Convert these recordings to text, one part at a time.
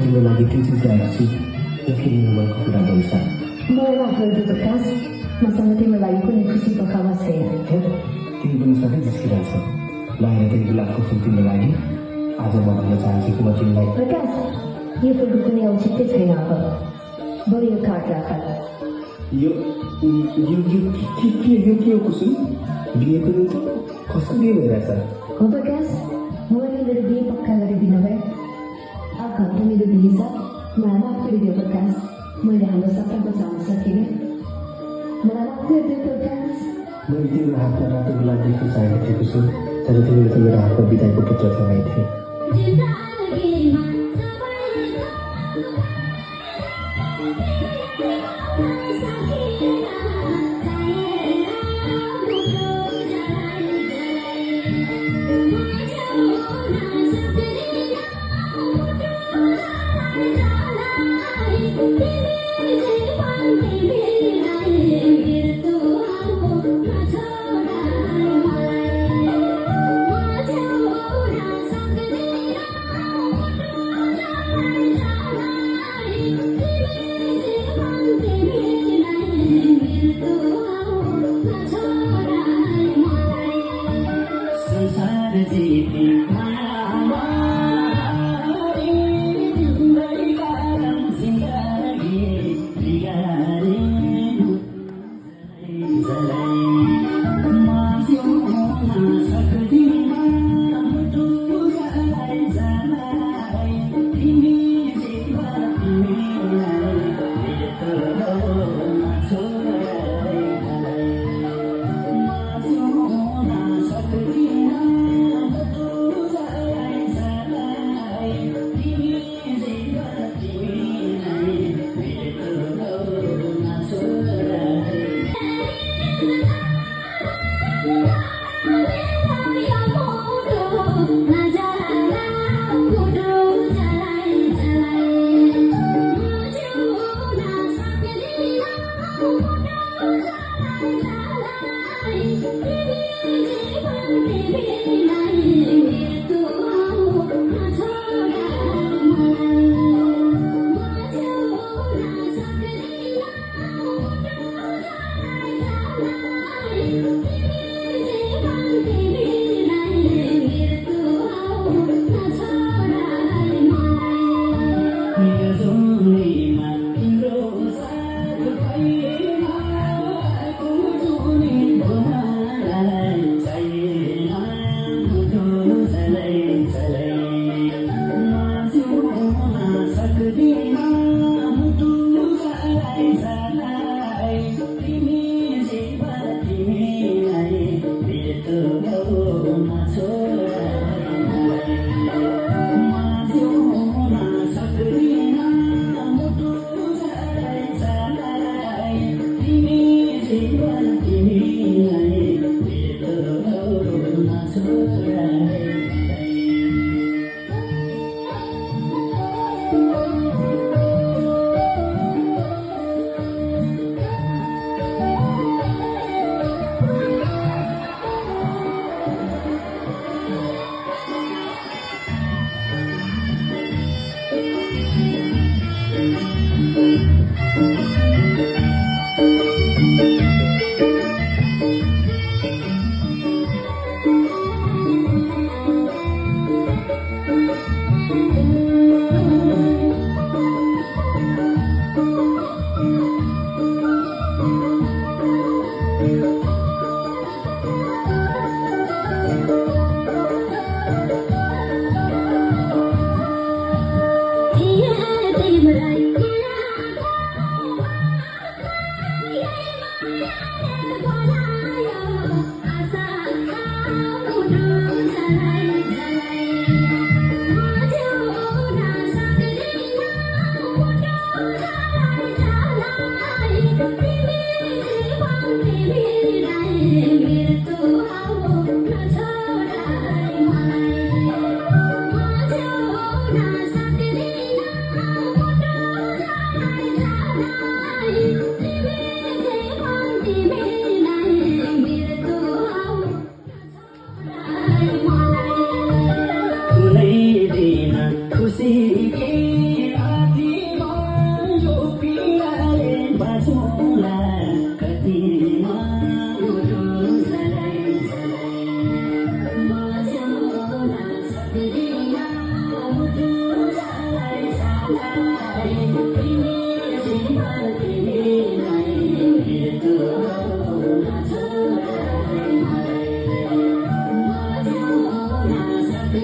तिम्रो लागि त्यो चिज ल्याएको छु जसले मेरो मनको कुरा गर्छ मलाई माफ गरिदियो प्रकाश मसँग तिम्रो लागि कुनै खुसीको खबर छैन तिमी पनि सधैँ जिस्किरहन्छ लगाएर त्यो गुलाबको फुल तिम्रो लागि आज म भन्न चाहन्छु कि म तिमीलाई प्रकाश यो फुलको कुनै औचित्य छैन अब बरु यो कार्ड राख यो के हो कुसुम बिहेको निम्ति कस्तो बिहे भइरहेछ हो प्रकाश मैले मेरो बिहे पक्का गरिदिनु भयो अब घन्टा मेरो बिहे छ मलाई माफ गरिदियो प्रकाश मैले हाम्रो सपना बचाउन सकिनँ मलाई माफ गरिदियो प्रकाश मैले तिम्रो हातमा रातो गुलाब देख्न चाहेको थिएँ कुसुम तर तिमीले त मेरो हातमा बिदाईको पत्र चलाएको थिए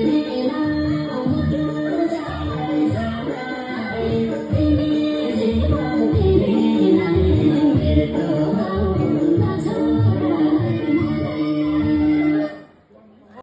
Thank you.